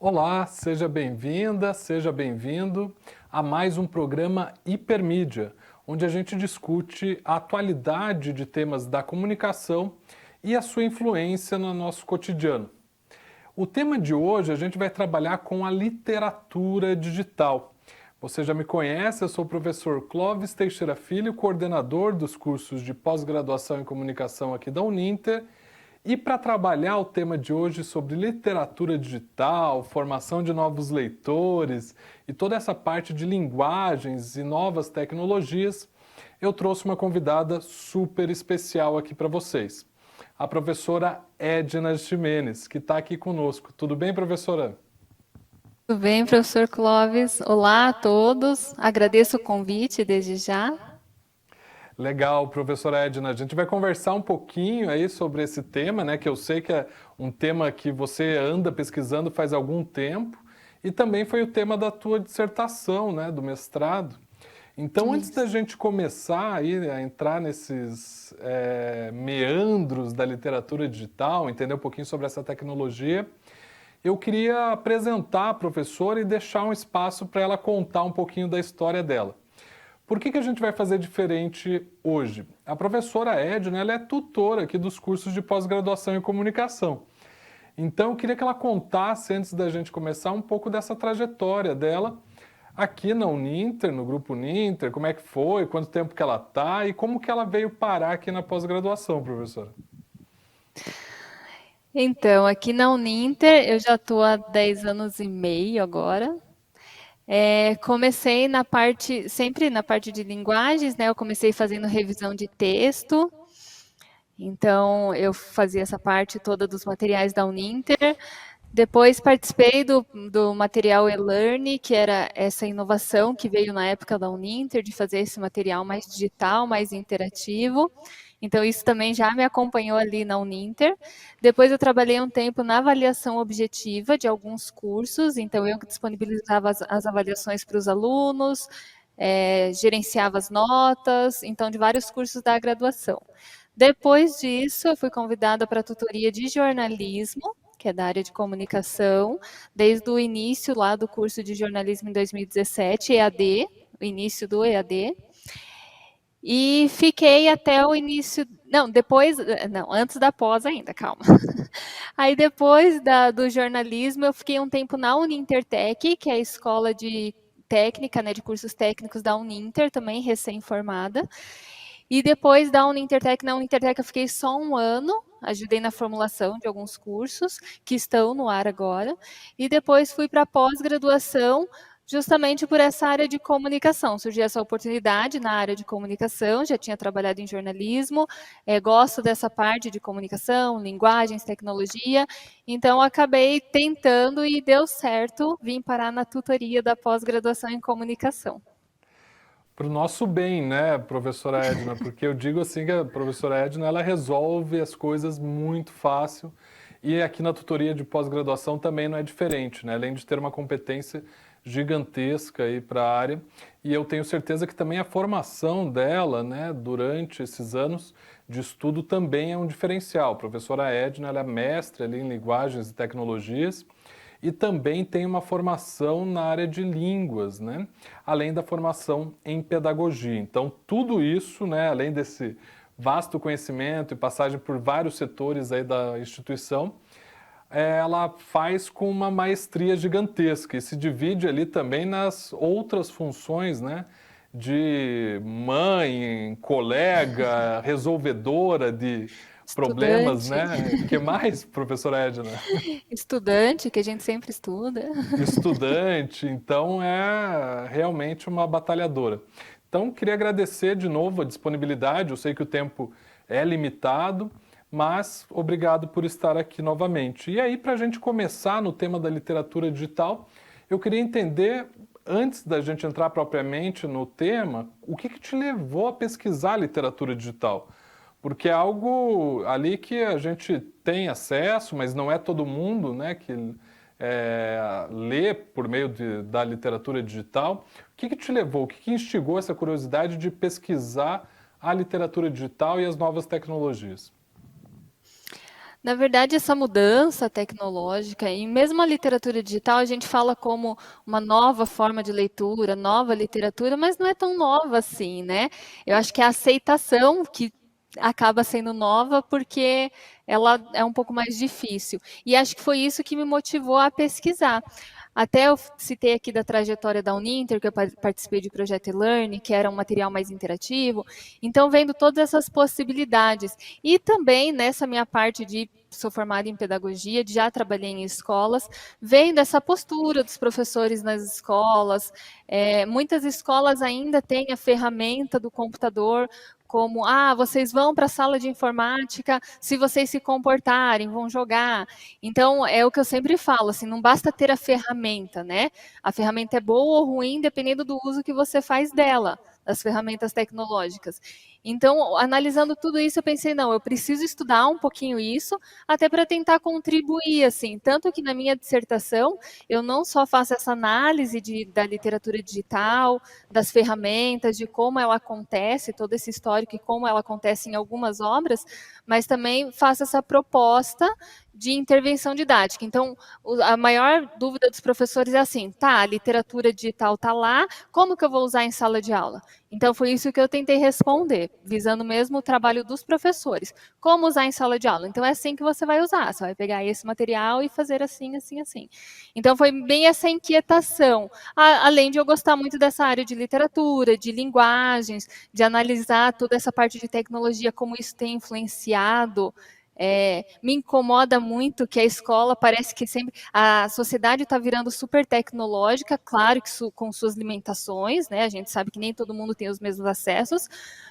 Olá, seja bem-vinda, seja bem-vindo a mais um programa Hipermídia, onde a gente discute a atualidade de temas da comunicação e a sua influência no nosso cotidiano. O tema de hoje a gente vai trabalhar com a literatura digital. Você já me conhece, eu sou o professor Clóvis Teixeira Filho, coordenador dos cursos de pós-graduação em comunicação aqui da Uninter. E para trabalhar o tema de hoje sobre literatura digital, formação de novos leitores e toda essa parte de linguagens e novas tecnologias, eu trouxe uma convidada super especial aqui para vocês. A professora Edna Ximenes, que está aqui conosco. Tudo bem, professora? Tudo bem, professor Clóvis? Olá a todos. Agradeço o convite desde já. Legal, professora Edna. A gente vai conversar um pouquinho aí sobre esse tema, né? Que eu sei que é um tema que você anda pesquisando faz algum tempo e também foi o tema da tua dissertação, né? Do mestrado. Então, antes da Isso. gente começar aí a entrar nesses meandros da literatura digital, entender um pouquinho sobre essa tecnologia, eu queria apresentar a professora e deixar um espaço para ela contar um pouquinho da história dela. Por que a gente vai fazer diferente hoje? A professora Edna, ela é tutora aqui dos cursos de pós-graduação em comunicação. Então, eu queria que ela contasse, antes da gente começar, um pouco dessa trajetória dela aqui na Uninter, no grupo Uninter, como é que foi, quanto tempo que ela está e como que ela veio parar aqui na pós-graduação, professora. Então, aqui na Uninter, eu já estou há 10 anos e meio agora. Comecei sempre na parte de linguagens, né? Eu comecei fazendo revisão de texto. Então, eu fazia essa parte toda dos materiais da Uninter. Depois participei do material e-learning, que era essa inovação que veio na época da Uninter, de fazer esse material mais digital, mais interativo. Então, isso também já me acompanhou ali na Uninter. Depois, eu trabalhei um tempo na avaliação objetiva de alguns cursos. Então, eu que disponibilizava as avaliações para os alunos, gerenciava as notas, então, de vários cursos da graduação. Depois disso, eu fui convidada para a tutoria de jornalismo, que é da área de comunicação, desde o início lá do curso de jornalismo em 2017, EAD, o início do EAD. E fiquei até o início. Não, depois. Não, antes da pós ainda, calma. Aí depois do jornalismo, eu fiquei um tempo na Unintertec, que é a escola de técnica, né, de cursos técnicos da Uninter, também recém-formada. E depois da Unintertec, na Unintertec eu fiquei só um ano, ajudei na formulação de alguns cursos que estão no ar agora. E depois fui para a pós-graduação, justamente por essa área de comunicação. Surgiu essa oportunidade na área de comunicação, já tinha trabalhado em jornalismo, gosto dessa parte de comunicação, linguagens, tecnologia, então acabei tentando e deu certo, vim parar na tutoria da pós-graduação em comunicação. Para o nosso bem, né, professora Edna? Porque eu digo assim que a professora Edna, ela resolve as coisas muito fácil e aqui na tutoria de pós-graduação também não é diferente, né? Além de ter uma competência gigantesca aí para a área, e eu tenho certeza que também a formação dela, né, durante esses anos de estudo também é um diferencial. A professora Edna, ela é mestre ali em linguagens e tecnologias, e também tem uma formação na área de línguas, né? Além da formação em pedagogia. Então, tudo isso, né, além desse vasto conhecimento e passagem por vários setores aí da instituição, ela faz com uma maestria gigantesca e se divide ali também nas outras funções, né? De mãe, colega, resolvedora de problemas, Estudante, né? Que mais, professora Edna? estudante, que a gente sempre estuda. Estudante, então é realmente uma batalhadora. Então, queria agradecer de novo a disponibilidade. Eu sei que o tempo é limitado, mas obrigado por estar aqui novamente. E aí, para a gente começar no tema da literatura digital, eu queria entender, antes da gente entrar propriamente no tema, o que te levou a pesquisar literatura digital? Porque é algo ali que a gente tem acesso, mas não é todo mundo, né, que lê por meio da literatura digital. O que te levou, o que instigou essa curiosidade de pesquisar a literatura digital e as novas tecnologias? Na verdade, essa mudança tecnológica e mesmo a literatura digital, a gente fala como uma nova forma de leitura, nova literatura, mas não é tão nova assim, né? Eu acho que é a aceitação que acaba sendo nova porque ela é um pouco mais difícil. E acho que foi isso que me motivou a pesquisar. Até eu citei aqui da trajetória da Uninter, que eu participei de projeto e-learning, que era um material mais interativo. Então, vendo todas essas possibilidades. E também nessa minha parte de sou formada em pedagogia, já trabalhei em escolas, vendo essa postura dos professores nas escolas. Muitas escolas ainda têm a ferramenta do computador como, vocês vão para a sala de informática se vocês se comportarem, vão jogar. Então, é o que eu sempre falo, assim, não basta ter a ferramenta, né? A ferramenta é boa ou ruim, dependendo do uso que você faz dela, das ferramentas tecnológicas. Então, analisando tudo isso, eu pensei, não, eu preciso estudar um pouquinho isso, até para tentar contribuir, assim, tanto que na minha dissertação, eu não só faço essa análise da literatura digital, das ferramentas, de como ela acontece, todo esse histórico e como ela acontece em algumas obras, mas também faço essa proposta de intervenção didática. Então, a maior dúvida dos professores é assim, tá, a literatura digital está lá, como que eu vou usar em sala de aula? Então, foi isso que eu tentei responder, visando mesmo o trabalho dos professores. Como usar em sala de aula? Então, é assim que você vai usar. Você vai pegar esse material e fazer assim, assim, assim. Então, foi bem essa inquietação. Além de eu gostar muito dessa área de literatura, de linguagens, de analisar toda essa parte de tecnologia, como isso tem influenciado. Me incomoda muito que a escola parece que sempre a sociedade está virando super tecnológica, claro que com suas limitações, né? A gente sabe que nem todo mundo tem os mesmos acessos,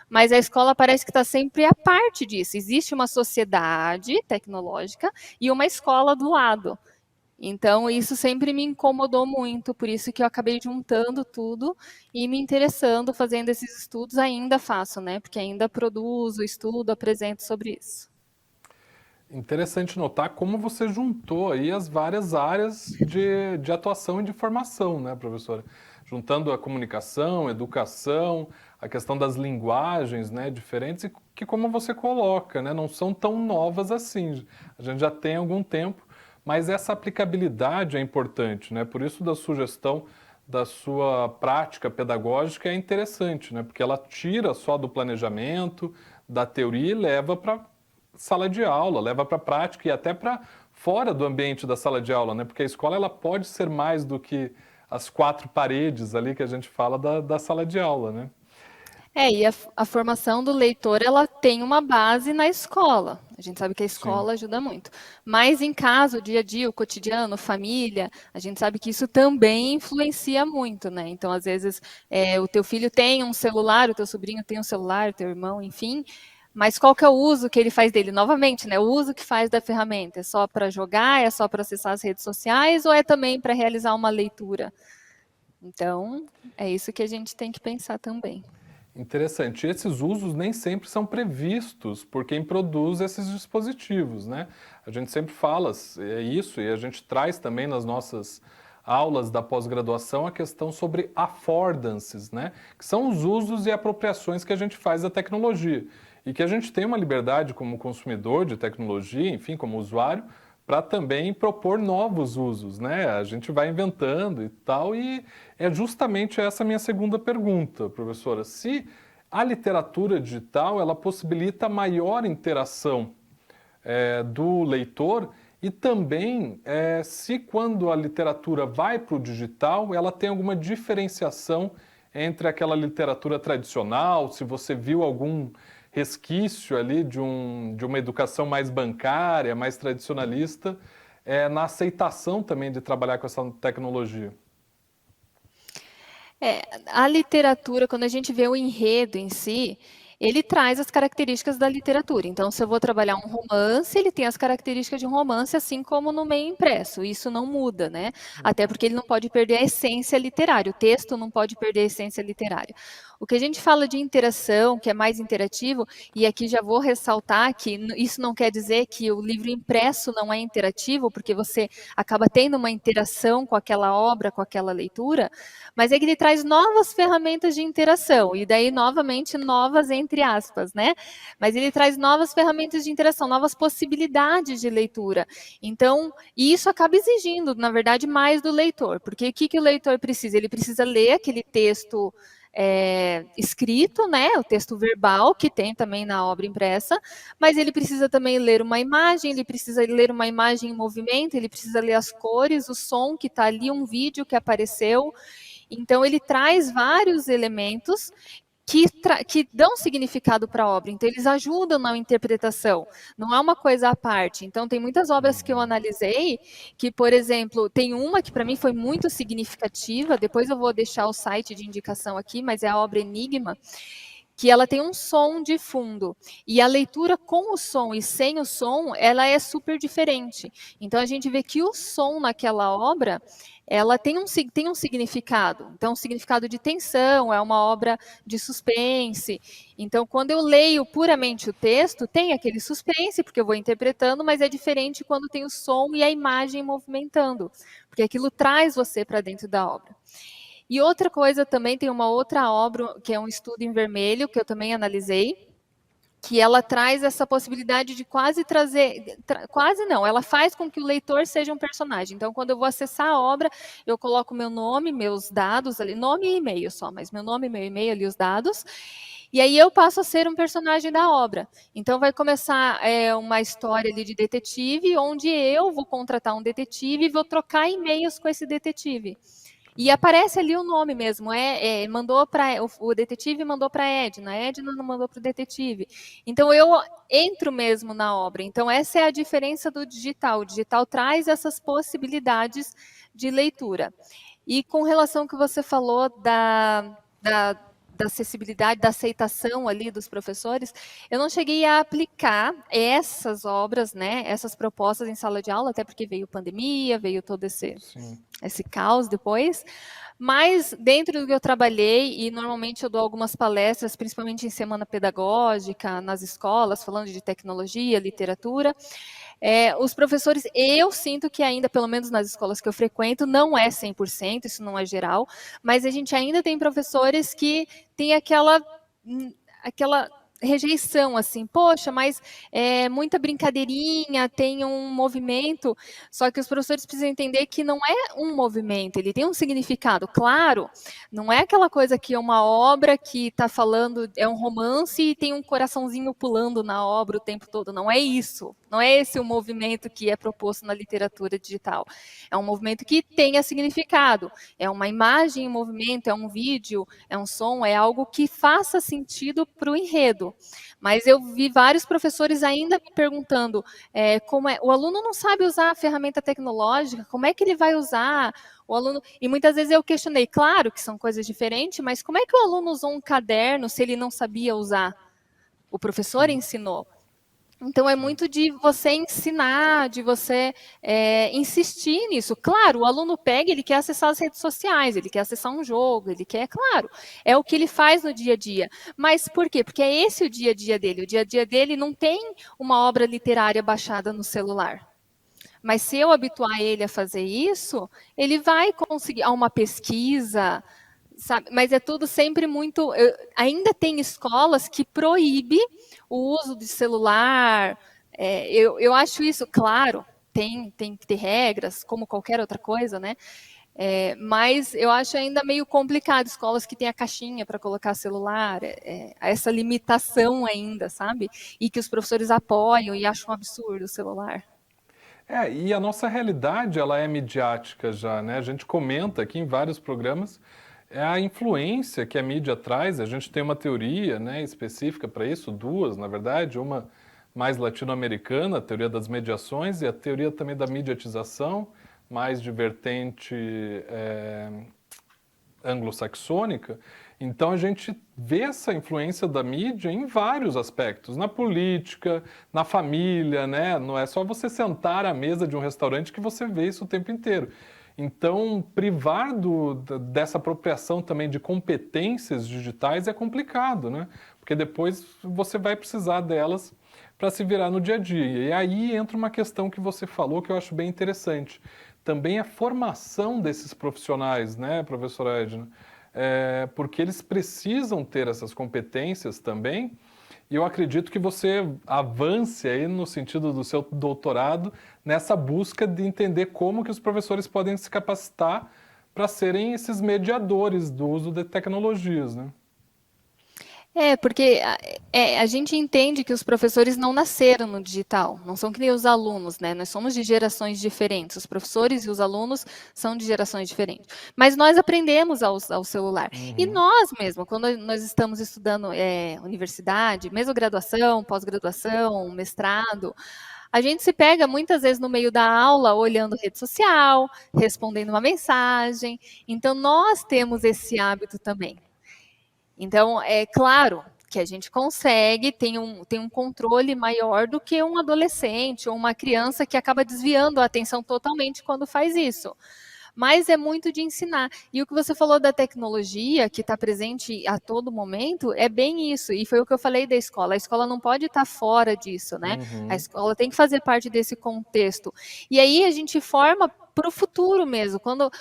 mas a escola parece que está sempre à parte disso. Existe uma sociedade tecnológica e uma escola do lado. Então, isso sempre me incomodou muito, por isso que eu acabei juntando tudo e me interessando, fazendo esses estudos, ainda faço, né? Porque ainda produzo, estudo, apresento sobre isso. Interessante notar como você juntou aí as várias áreas de atuação e de formação, né, professora? Juntando a comunicação, educação, a questão das linguagens, né, diferentes, e que como você coloca, né, não são tão novas assim. A gente já tem algum tempo, mas essa aplicabilidade é importante, né? Por isso da sugestão da sua prática pedagógica é interessante, né? Porque ela tira só do planejamento, da teoria e leva para sala de aula, leva para a prática e até para fora do ambiente da sala de aula, né? Porque a escola ela pode ser mais do que as quatro paredes ali que a gente fala da sala de aula, né? E a formação do leitor, ela tem uma base na escola. A gente sabe que a Sim. escola ajuda muito. Mas em casa, o dia a dia, o cotidiano, família, a gente sabe que isso também influencia muito, né? Então, às vezes, o teu filho tem um celular, o teu sobrinho tem um celular, o teu irmão, enfim. Mas qual que é o uso que ele faz dele? Novamente, né? O uso que faz da ferramenta. É só para jogar? É só para acessar as redes sociais? Ou é também para realizar uma leitura? Então, é isso que a gente tem que pensar também. Interessante. E esses usos nem sempre são previstos por quem produz esses dispositivos, né? A gente sempre fala isso e a gente traz também nas nossas aulas da pós-graduação a questão sobre affordances, né? Que são os usos e apropriações que a gente faz da tecnologia e que a gente tem uma liberdade como consumidor de tecnologia, enfim, como usuário, para também propor novos usos, né? A gente vai inventando e tal, e é justamente essa minha segunda pergunta, professora. Se a literatura digital ela possibilita maior interação do leitor e também se quando a literatura vai para o digital, ela tem alguma diferenciação entre aquela literatura tradicional, se você viu algum resquício ali de uma educação mais bancária, mais tradicionalista, na aceitação também de trabalhar com essa tecnologia. A literatura, quando a gente vê o enredo em si, ele traz as características da literatura. Então, se eu vou trabalhar um romance, ele tem as características de um romance, assim como no meio impresso. Isso não muda, né? Até porque ele não pode perder a essência literária. O texto não pode perder a essência literária. O que a gente fala de interação, que é mais interativo, e aqui já vou ressaltar que isso não quer dizer que o livro impresso não é interativo, porque você acaba tendo uma interação com aquela obra, com aquela leitura, mas é que ele traz novas ferramentas de interação, e daí, novamente, novas entre entre aspas, né? Mas ele traz novas ferramentas de interação, novas possibilidades de leitura. Então, isso acaba exigindo, na verdade, mais do leitor, porque o que o leitor precisa? Ele precisa ler aquele texto escrito, né, o texto verbal, que tem também na obra impressa, mas ele precisa também ler uma imagem, ele precisa ler uma imagem em movimento, ele precisa ler as cores, o som que está ali, um vídeo que apareceu. Então, ele traz vários elementos que dão significado para a obra, então eles ajudam na interpretação, não é uma coisa à parte. Então, tem muitas obras que eu analisei, que, por exemplo, tem uma que para mim foi muito significativa, depois eu vou deixar o site de indicação aqui, mas é a obra Enigma, que ela tem um som de fundo, e a leitura com o som e sem o som, ela é super diferente. Então, a gente vê que o som naquela obra, ela tem um significado. Então, um significado de tensão, é uma obra de suspense. Então, quando eu leio puramente o texto, tem aquele suspense, porque eu vou interpretando, mas é diferente quando tem o som e a imagem movimentando, porque aquilo traz você para dentro da obra. E outra coisa também, tem uma outra obra, que é um estudo em vermelho, que eu também analisei, que ela traz essa possibilidade de quase trazer, quase não, ela faz com que o leitor seja um personagem. Então, quando eu vou acessar a obra, eu coloco meu nome, meus dados ali, nome e e-mail só, mas meu nome, meu e-mail ali, os dados, e aí eu passo a ser um personagem da obra. Então, vai começar uma história ali de detetive, onde eu vou contratar um detetive e vou trocar e-mails com esse detetive. E aparece ali o nome mesmo, mandou para o detetive mandou para a Edna não mandou para o detetive. Então eu entro mesmo na obra. Então essa é a diferença do digital. O digital traz essas possibilidades de leitura. E com relação ao que você falou da acessibilidade, da aceitação ali dos professores, eu não cheguei a aplicar essas obras, né, essas propostas em sala de aula, até porque veio pandemia, veio todo esse caos depois, mas dentro do que eu trabalhei, e normalmente eu dou algumas palestras, principalmente em semana pedagógica, nas escolas, falando de tecnologia, literatura, os professores, eu sinto que ainda, pelo menos nas escolas que eu frequento, não é 100%, isso não é geral, mas a gente ainda tem professores que têm aquela rejeição, assim, poxa, mas é muita brincadeirinha, tem um movimento, só que os professores precisam entender que não é um movimento, ele tem um significado, claro, não é aquela coisa que é uma obra que está falando, é um romance e tem um coraçãozinho pulando na obra o tempo todo, não é isso, não é esse o movimento que é proposto na literatura digital, é um movimento que tenha significado, é uma imagem em movimento, é um vídeo, é um som, é algo que faça sentido para o enredo. Mas eu vi vários professores ainda me perguntando como o aluno não sabe usar a ferramenta tecnológica, como é que ele vai usar? O aluno, e muitas vezes eu questionei, claro que são coisas diferentes, mas como é que o aluno usou um caderno se ele não sabia usar? O professor ensinou. Então, é muito de você ensinar, de você insistir nisso. Claro, o aluno pega, ele quer acessar as redes sociais, ele quer acessar um jogo, ele quer, claro, é o que ele faz no dia a dia. Mas por quê? Porque é esse o dia a dia dele. O dia a dia dele não tem uma obra literária baixada no celular. Mas se eu habituar ele a fazer isso, ele vai conseguir uma pesquisa, sabe? Mas é tudo sempre muito. Ainda tem escolas que proíbem o uso de celular. Eu acho isso, claro, tem que ter regras, como qualquer outra coisa, né? Mas eu acho ainda meio complicado escolas que têm a caixinha para colocar celular, essa limitação ainda, sabe? E que os professores apoiam e acham um absurdo o celular. E a nossa realidade, ela é midiática já, né? A gente comenta aqui em vários programas a influência que a mídia traz. A gente tem uma teoria, né, específica para isso, duas, na verdade, uma mais latino-americana, a teoria das mediações, e a teoria também da mediatização, mais de vertente anglo-saxônica. Então a gente vê essa influência da mídia em vários aspectos, na política, na família, né? Não é só você sentar à mesa de um restaurante que você vê isso o tempo inteiro. Então, privar dessa apropriação também de competências digitais é complicado, né? Porque depois você vai precisar delas para se virar no dia a dia. E aí entra uma questão que você falou que eu acho bem interessante. Também a formação desses profissionais, né, professora Edna? porque eles precisam ter essas competências também. E eu acredito que você avance aí no sentido do seu doutorado nessa busca de entender como que os professores podem se capacitar para serem esses mediadores do uso de tecnologias, né? Porque a gente entende que os professores não nasceram no digital, não são que nem os alunos, né? Nós somos de gerações diferentes, os professores e os alunos são de gerações diferentes. Mas nós aprendemos a usar o celular. E nós mesmo, quando nós estamos estudando universidade, mesmo graduação, pós-graduação, mestrado, a gente se pega muitas vezes no meio da aula olhando rede social, respondendo uma mensagem. Então, nós temos esse hábito também. Então, é claro que a gente consegue, tem um controle maior do que um adolescente ou uma criança que acaba desviando a atenção totalmente quando faz isso. Mas é muito de ensinar. E o que você falou da tecnologia, que está presente a todo momento, é bem isso. E foi o que eu falei da escola. A escola não pode estar fora disso, né? A escola tem que fazer parte desse contexto. E aí a gente forma para o futuro mesmo. Quando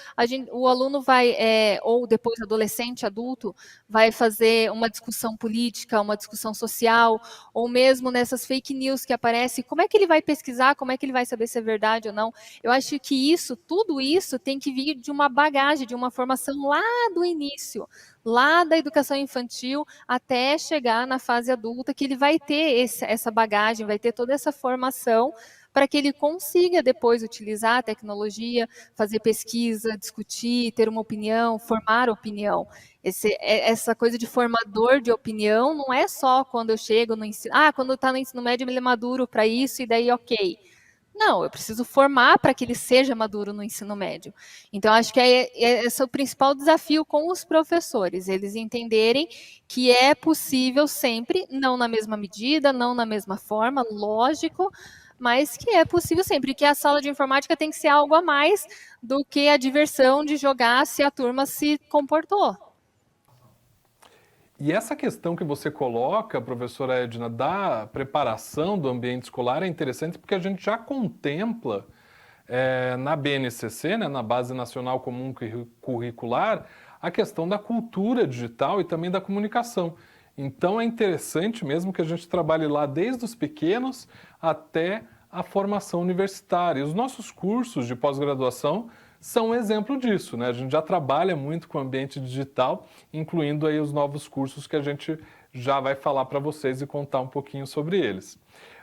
o aluno vai, ou depois adolescente, adulto, vai fazer uma discussão política, uma discussão social, ou mesmo nessas fake news que aparecem, como é que ele vai pesquisar, como é que ele vai saber se é verdade ou não? Eu acho que tudo isso tem que vir de uma bagagem, de uma formação lá do início, lá da educação infantil até chegar na fase adulta, que ele vai ter essa bagagem, vai ter toda essa formação para que ele consiga depois utilizar a tecnologia, fazer pesquisa, discutir, ter uma opinião, formar opinião. Essa coisa de formador de opinião não é só quando eu chego no ensino, quando está no ensino médio ele é maduro para isso e daí ok. Não, eu preciso formar para que ele seja maduro no ensino médio. Então, acho que esse é o principal desafio com os professores, eles entenderem que é possível sempre, não na mesma medida, não na mesma forma, lógico, mas que é possível sempre, que a sala de informática tem que ser algo a mais do que a diversão de jogar se a turma se comportou. E essa questão que você coloca, professora Edna, da preparação do ambiente escolar é interessante porque a gente já contempla na BNCC, né, na Base Nacional Comum Curricular, a questão da cultura digital e também da comunicação. Então é interessante mesmo que a gente trabalhe lá desde os pequenos até a formação universitária. E os nossos cursos de pós-graduação são um exemplo disso, né? A gente já trabalha muito com o ambiente digital, incluindo aí os novos cursos que a gente já vai falar para vocês e contar um pouquinho sobre eles.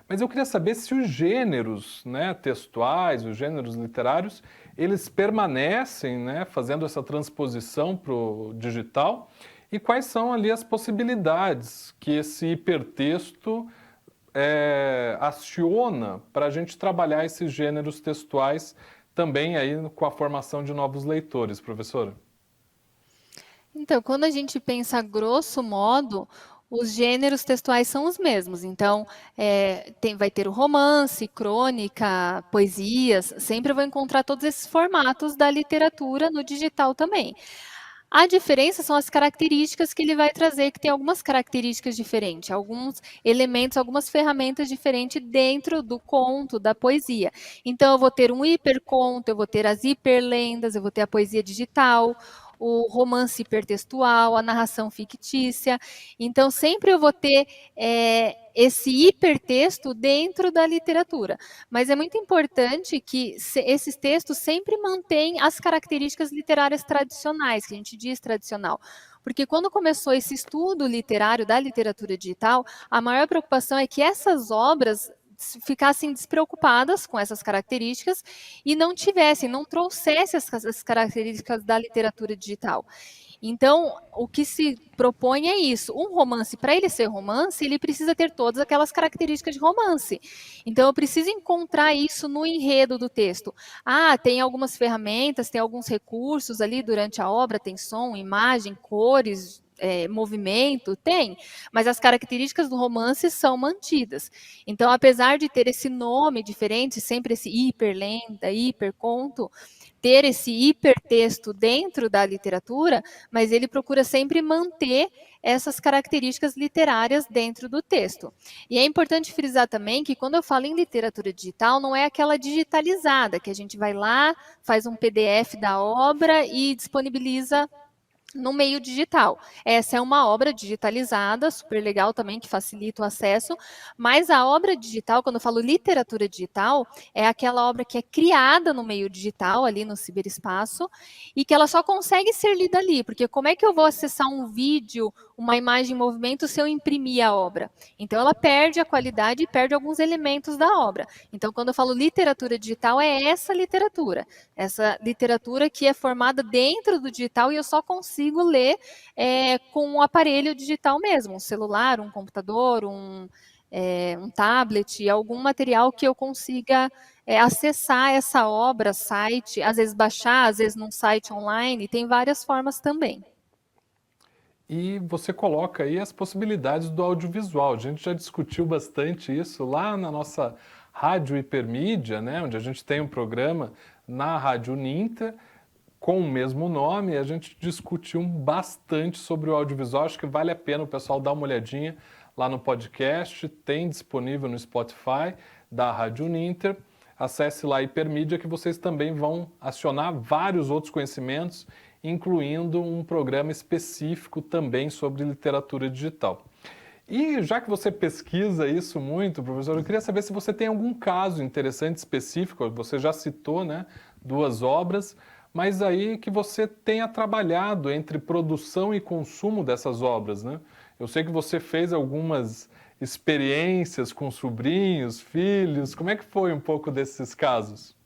Mas eu queria saber se os gêneros, né, textuais, os gêneros literários, eles permanecem, né, fazendo essa transposição para o digital e quais são ali as possibilidades que esse hipertexto aciona para a gente trabalhar esses gêneros textuais também aí com a formação de novos leitores, professora? Então, quando a gente pensa grosso modo, os gêneros textuais são os mesmos. Então, vai ter o romance, crônica, poesias, sempre vou encontrar todos esses formatos da literatura no digital também. A diferença são as características que ele vai trazer, que tem algumas características diferentes, alguns elementos, algumas ferramentas diferentes dentro do conto, da poesia. Então, eu vou ter um hiperconto, eu vou ter as hiperlendas, eu vou ter a poesia digital, o romance hipertextual, a narração fictícia. Então, sempre eu vou ter esse hipertexto dentro da literatura. Mas é muito importante que esses textos sempre mantenham as características literárias tradicionais, que a gente diz tradicional. Porque quando começou esse estudo literário da literatura digital, a maior preocupação é que essas obras ficassem despreocupadas com essas características e não trouxessem essas características da literatura digital. Então, o que se propõe é isso. Um romance, para ele ser romance, ele precisa ter todas aquelas características de romance. Então, eu preciso encontrar isso no enredo do texto. Tem algumas ferramentas, tem alguns recursos ali durante a obra, tem som, imagem, cores, movimento, tem, mas as características do romance são mantidas. Então, apesar de ter esse nome diferente, sempre esse hiperlenda, hiperconto, ter esse hipertexto dentro da literatura, mas ele procura sempre manter essas características literárias dentro do texto. E é importante frisar também que quando eu falo em literatura digital, não é aquela digitalizada, que a gente vai lá, faz um PDF da obra e disponibiliza no meio digital. Essa é uma obra digitalizada, super legal também, que facilita o acesso, mas a obra digital, quando eu falo literatura digital, é aquela obra que é criada no meio digital, ali no ciberespaço, e que ela só consegue ser lida ali, porque como é que eu vou acessar um vídeo, uma imagem em movimento se eu imprimir a obra? Então ela perde a qualidade e perde alguns elementos da obra. Então quando eu falo literatura digital, é essa literatura que é formada dentro do digital e eu só consigo ler com um aparelho digital mesmo, um celular, um computador, um tablet, algum material que eu consiga acessar essa obra, site, às vezes baixar, às vezes num site online, tem várias formas também. E você coloca aí as possibilidades do audiovisual. A gente já discutiu bastante isso lá na nossa Rádio Hipermídia, né, onde a gente tem um programa na Rádio Uninter com o mesmo nome. A gente discutiu bastante sobre o audiovisual. Acho que vale a pena o pessoal dar uma olhadinha lá no podcast. Tem disponível no Spotify da Rádio Uninter. Acesse lá a Hipermídia que vocês também vão acionar vários outros conhecimentos, incluindo um programa específico também sobre literatura digital. E já que você pesquisa isso muito, professor, eu queria saber se você tem algum caso interessante, específico. Você já citou, né, 2 obras, mas aí que você tenha trabalhado entre produção e consumo dessas obras, né? Eu sei que você fez algumas experiências com sobrinhos, filhos. Como é que foi um pouco desses casos?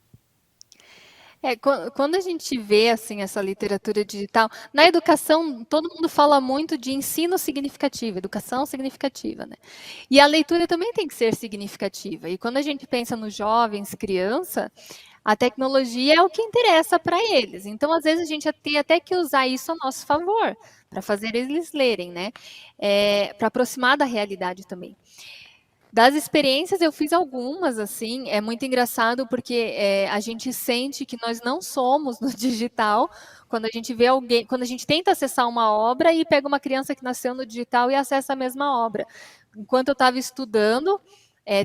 Quando a gente vê assim essa literatura digital, na educação todo mundo fala muito de ensino significativo, educação significativa, né? E a leitura também tem que ser significativa. E quando a gente pensa nos jovens, criança, a tecnologia é o que interessa para eles. Então, às vezes, a gente tem até que usar isso a nosso favor, para fazer eles lerem, né? Para aproximar da realidade também. Das experiências, eu fiz algumas, assim, é muito engraçado porque a gente sente que nós não somos no digital quando a gente vê alguém, quando a gente tenta acessar uma obra e pega uma criança que nasceu no digital e acessa a mesma obra. Enquanto eu estava estudando,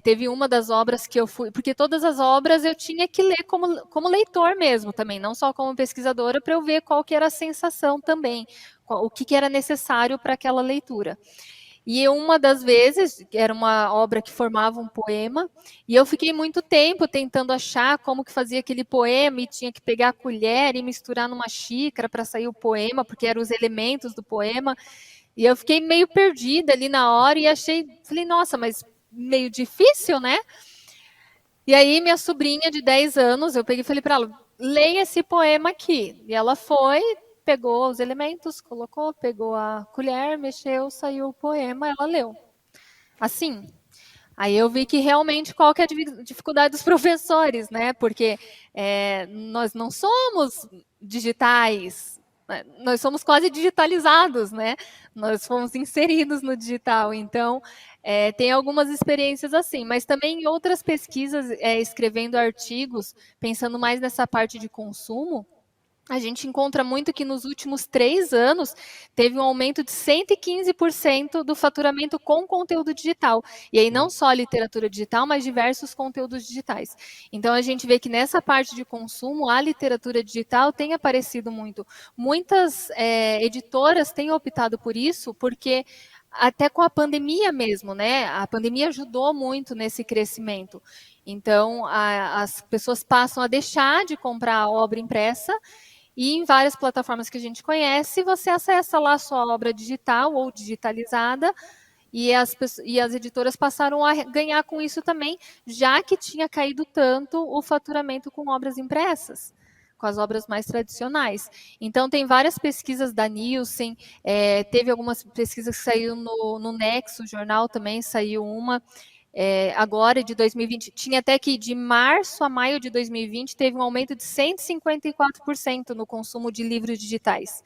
teve uma das obras que eu fui, porque todas as obras eu tinha que ler como leitor mesmo também, não só como pesquisadora, para eu ver qual que era a sensação também, o que era necessário para aquela leitura. E uma das vezes, era uma obra que formava um poema, e eu fiquei muito tempo tentando achar como que fazia aquele poema, e tinha que pegar a colher e misturar numa xícara para sair o poema, porque eram os elementos do poema. E eu fiquei meio perdida ali na hora e falei, nossa, mas meio difícil, né? E aí minha sobrinha de 10 anos, eu peguei e falei para ela, leia esse poema aqui. E ela foi, pegou os elementos, colocou, pegou a colher, mexeu, saiu o poema, ela leu. Assim. Aí eu vi que realmente qual que é a dificuldade dos professores, né? Porque nós não somos digitais, né? Nós somos quase digitalizados, né? Nós fomos inseridos no digital. Então, tem algumas experiências assim, mas também em outras pesquisas, escrevendo artigos, pensando mais nessa parte de consumo, a gente encontra muito que nos últimos 3 anos teve um aumento de 115% do faturamento com conteúdo digital. E aí não só a literatura digital, mas diversos conteúdos digitais. Então a gente vê que nessa parte de consumo, a literatura digital tem aparecido muito. Muitas editoras têm optado por isso, porque até com a pandemia mesmo, né? A pandemia ajudou muito nesse crescimento. Então, as pessoas passam a deixar de comprar a obra impressa e em várias plataformas que a gente conhece, você acessa lá a sua obra digital ou digitalizada, e as editoras passaram a ganhar com isso também, já que tinha caído tanto o faturamento com obras impressas, com as obras mais tradicionais. Então, tem várias pesquisas da Nielsen, teve algumas pesquisas que saíram no Nexo, jornal também saiu uma, agora de 2020, tinha até que de março a maio de 2020 teve um aumento de 154% no consumo de livros digitais.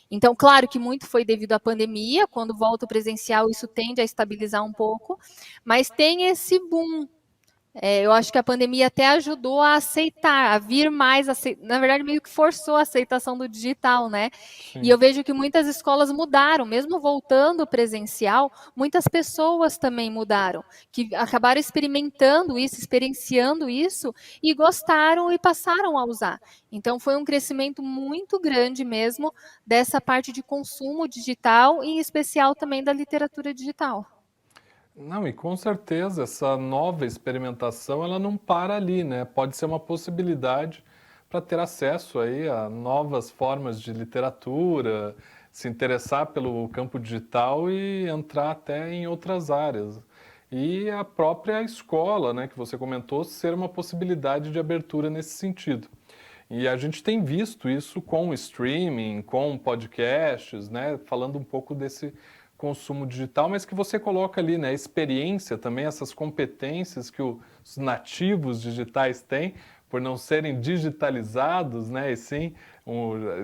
Então, claro que muito foi devido à pandemia, quando volta o presencial isso tende a estabilizar um pouco, mas tem esse boom Eu acho que a pandemia até ajudou a aceitar, a vir mais, na verdade, meio que forçou a aceitação do digital, né? E Sim. eu vejo que muitas escolas mudaram, mesmo voltando presencial, muitas pessoas também mudaram, que acabaram experimentando isso, experienciando isso e gostaram e passaram a usar. Então, foi um crescimento muito grande mesmo dessa parte de consumo digital, e em especial também da literatura digital. Não, e com certeza essa nova experimentação ela não para ali, né? Pode ser uma possibilidade para ter acesso aí a novas formas de literatura, se interessar pelo campo digital e entrar até em outras áreas. E a própria escola, né, que você comentou, ser uma possibilidade de abertura nesse sentido. E a gente tem visto isso com o streaming, com podcasts, né, falando um pouco desse consumo digital, mas que você coloca ali, né, experiência também, essas competências que os nativos digitais têm, por não serem digitalizados, né, e sim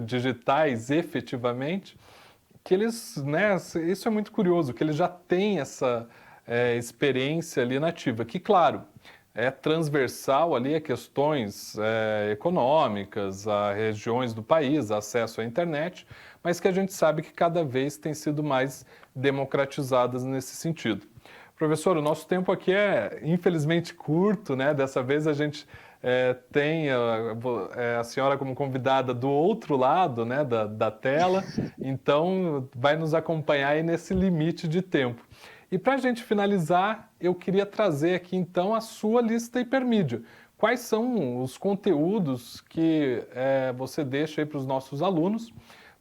digitais efetivamente, que eles, né, isso é muito curioso, que eles já têm essa experiência ali nativa, que claro, é transversal ali a questões econômicas, a regiões do país, acesso à internet, mas que a gente sabe que cada vez tem sido mais democratizadas nesse sentido. Professor, o nosso tempo aqui é infelizmente curto, né? Dessa vez a gente tem a senhora como convidada do outro lado, né, da tela, então vai nos acompanhar aí nesse limite de tempo. E para a gente finalizar, eu queria trazer aqui então a sua lista hipermídia. Quais são os conteúdos que você deixa aí para os nossos alunos,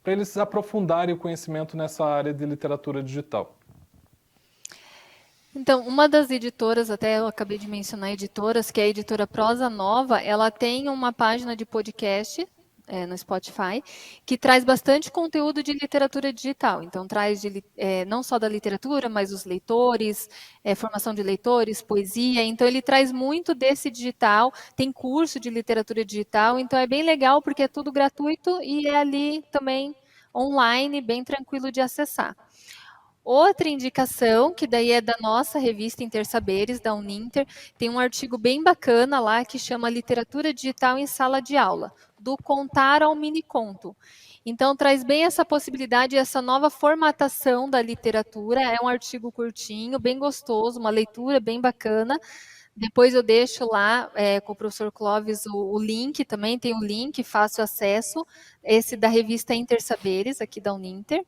para eles aprofundarem o conhecimento nessa área de literatura digital? Então, uma das editoras, até eu acabei de mencionar editoras, que é a editora Prosa Nova, ela tem uma página de podcast no Spotify, que traz bastante conteúdo de literatura digital. Então, traz não só da literatura, mas os leitores, formação de leitores, poesia. Então, ele traz muito desse digital, tem curso de literatura digital, então é bem legal porque é tudo gratuito e é ali também online, bem tranquilo de acessar. Outra indicação, que daí é da nossa revista Intersaberes, da Uninter, tem um artigo bem bacana lá que chama Literatura Digital em Sala de Aula, do contar ao miniconto. Então, traz bem essa possibilidade, essa nova formatação da literatura. É um artigo curtinho, bem gostoso, uma leitura bem bacana. Depois eu deixo lá com o professor Clóvis o link também, tem o link, fácil acesso, esse da revista Intersaberes, aqui da Uninter.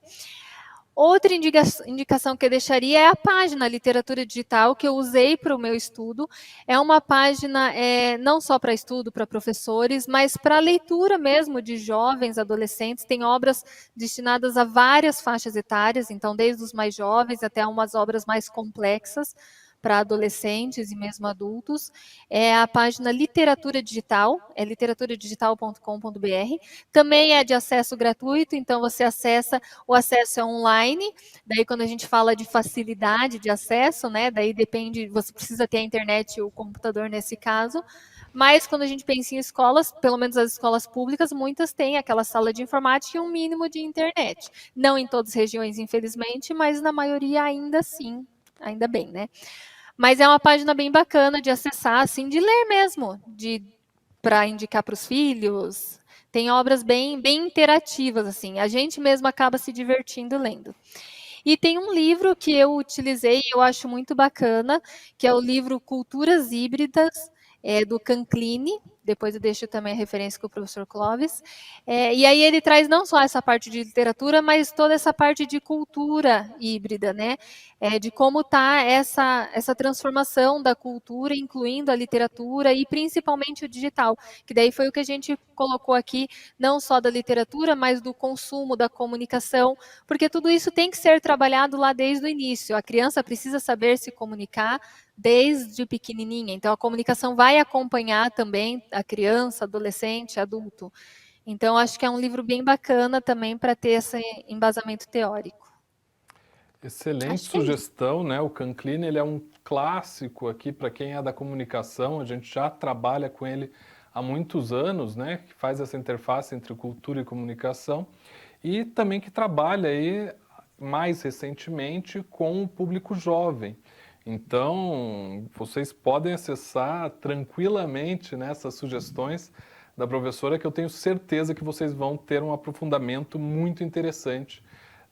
Outra indicação que eu deixaria é a página Literatura Digital, que eu usei para o meu estudo. É uma página não só para estudo, para professores, mas para leitura mesmo de jovens, adolescentes. Tem obras destinadas a várias faixas etárias, então desde os mais jovens até umas obras mais complexas para adolescentes e mesmo adultos. É a página Literatura Digital, é literaturadigital.com.br. Também é de acesso gratuito, então você acessa, o acesso é online. Daí quando a gente fala de facilidade de acesso, né, daí depende, você precisa ter a internet e o computador nesse caso. Mas quando a gente pensa em escolas, pelo menos as escolas públicas, muitas têm aquela sala de informática e um mínimo de internet. Não em todas as regiões, infelizmente, mas na maioria ainda sim, ainda bem, né? Mas é uma página bem bacana de acessar, assim, de ler mesmo, para indicar para os filhos. Tem obras bem interativas, assim. A gente mesmo acaba se divertindo lendo. E tem um livro que eu utilizei e eu acho muito bacana, que é o livro Culturas Híbridas, do Canclini. Depois eu deixo também a referência com o professor Clóvis. E aí ele traz não só essa parte de literatura, mas toda essa parte de cultura híbrida, né? De como está essa transformação da cultura, incluindo a literatura e principalmente o digital, que daí foi o que a gente colocou aqui, não só da literatura, mas do consumo, da comunicação, porque tudo isso tem que ser trabalhado lá desde o início. A criança precisa saber se comunicar desde pequenininha. Então, a comunicação vai acompanhar também a criança, adolescente, adulto. Então, acho que é um livro bem bacana também para ter esse embasamento teórico. Excelente Acho que é isso. sugestão, né? O Canclini, ele é um clássico aqui para quem é da comunicação, a gente já trabalha com ele há muitos anos, né? Que faz essa interface entre cultura e comunicação e também que trabalha aí mais recentemente com o público jovem. Então, vocês podem acessar tranquilamente, né, essas sugestões da professora, que eu tenho certeza que vocês vão ter um aprofundamento muito interessante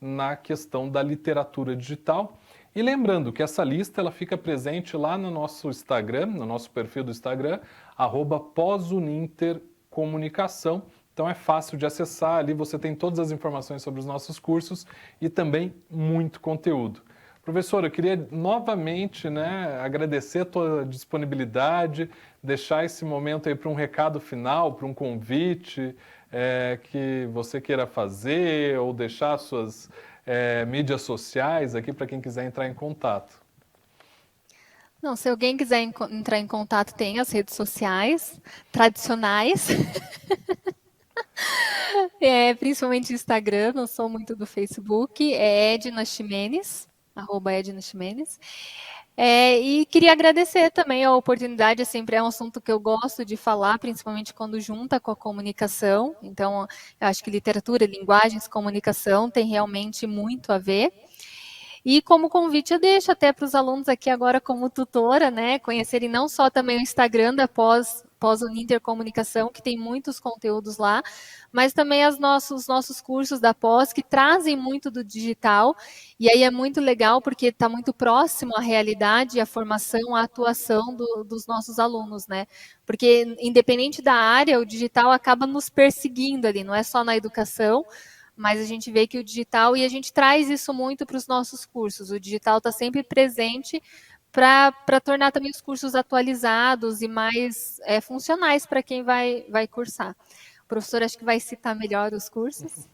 na questão da literatura digital. E lembrando que essa lista ela fica presente lá no nosso Instagram, no nosso perfil do Instagram, @posunintercomunicação. Então é fácil de acessar, ali você tem todas as informações sobre os nossos cursos e também muito conteúdo. Professor, eu queria novamente, né, agradecer a tua disponibilidade, deixar esse momento aí para um recado final, para um convite que você queira fazer ou deixar suas mídias sociais aqui para quem quiser entrar em contato. Não, se alguém quiser entrar em contato, tem as redes sociais tradicionais, principalmente Instagram, não sou muito do Facebook, é Edna Ximenes, @EdnaXimenes. E queria agradecer também a oportunidade, sempre é um assunto que eu gosto de falar, principalmente quando junta com a comunicação. Então, eu acho que literatura, linguagens, comunicação tem realmente muito a ver. E como convite eu deixo até para os alunos aqui agora como tutora, né, conhecerem não só também o Instagram da Pós-Uninter Comunicação, que tem muitos conteúdos lá, mas também os nossos cursos da pós, que trazem muito do digital, e aí é muito legal porque está muito próximo à realidade, à formação, à atuação dos nossos alunos, né? Porque independente da área, o digital acaba nos perseguindo ali, não é só na educação, mas a gente vê que o digital, e a gente traz isso muito para os nossos cursos, o digital está sempre presente para tornar também os cursos atualizados e mais funcionais para quem vai cursar. O professor acho que vai citar melhor os cursos.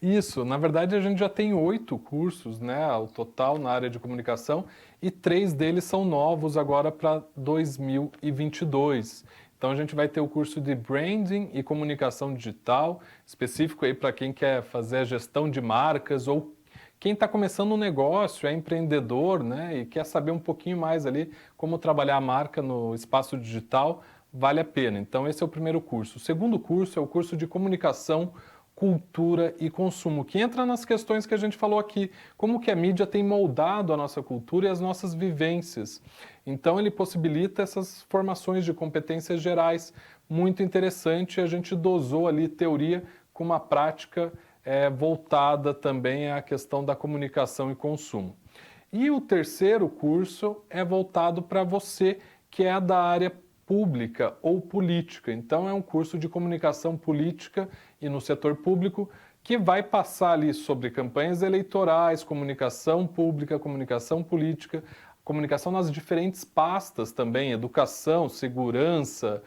Isso, na verdade a gente já tem 8 cursos, né, ao total na área de comunicação, e 3 deles são novos agora para 2022. Então a gente vai ter o curso de Branding e Comunicação Digital, específico aí para quem quer fazer a gestão de marcas ou quem está começando um negócio, é empreendedor, né, e quer saber um pouquinho mais ali como trabalhar a marca no espaço digital, vale a pena. Então esse é o primeiro curso. O segundo curso é o curso de Comunicação, Cultura e Consumo, que entra nas questões que a gente falou aqui, como que a mídia tem moldado a nossa cultura e as nossas vivências. Então ele possibilita essas formações de competências gerais, muito interessante, a gente dosou ali teoria com uma prática voltada também à questão da comunicação e consumo. E o terceiro curso é voltado para você que é da área pública ou política. Então é um curso de comunicação política e no setor público que vai passar ali sobre campanhas eleitorais, comunicação pública, comunicação política, comunicação nas diferentes pastas também, educação, segurança,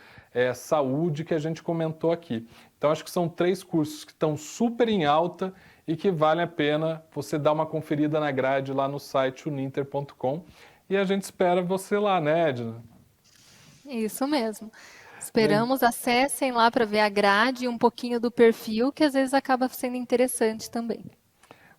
saúde, que a gente comentou aqui. Então acho que são 3 cursos que estão super em alta e que vale a pena você dar uma conferida na grade lá no site uninter.com. E a gente espera você lá, né, Edna? Isso mesmo. Esperamos, acessem lá para ver a grade e um pouquinho do perfil, que às vezes acaba sendo interessante também.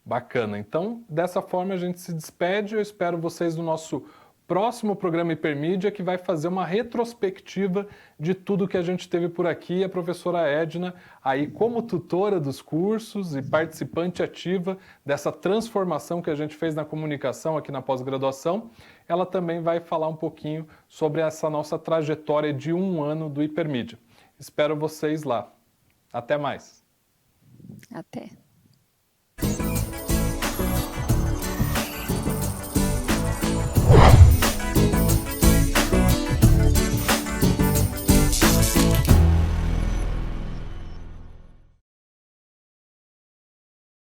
Bacana. Então, dessa forma a gente se despede. Eu espero vocês no nosso próximo programa Hipermídia, que vai fazer uma retrospectiva de tudo que a gente teve por aqui. A professora Edna, aí como tutora dos cursos e participante ativa dessa transformação que a gente fez na comunicação aqui na pós-graduação, ela também vai falar um pouquinho sobre essa nossa trajetória de 1 ano do Hipermídia. Espero vocês lá. Até mais. Até.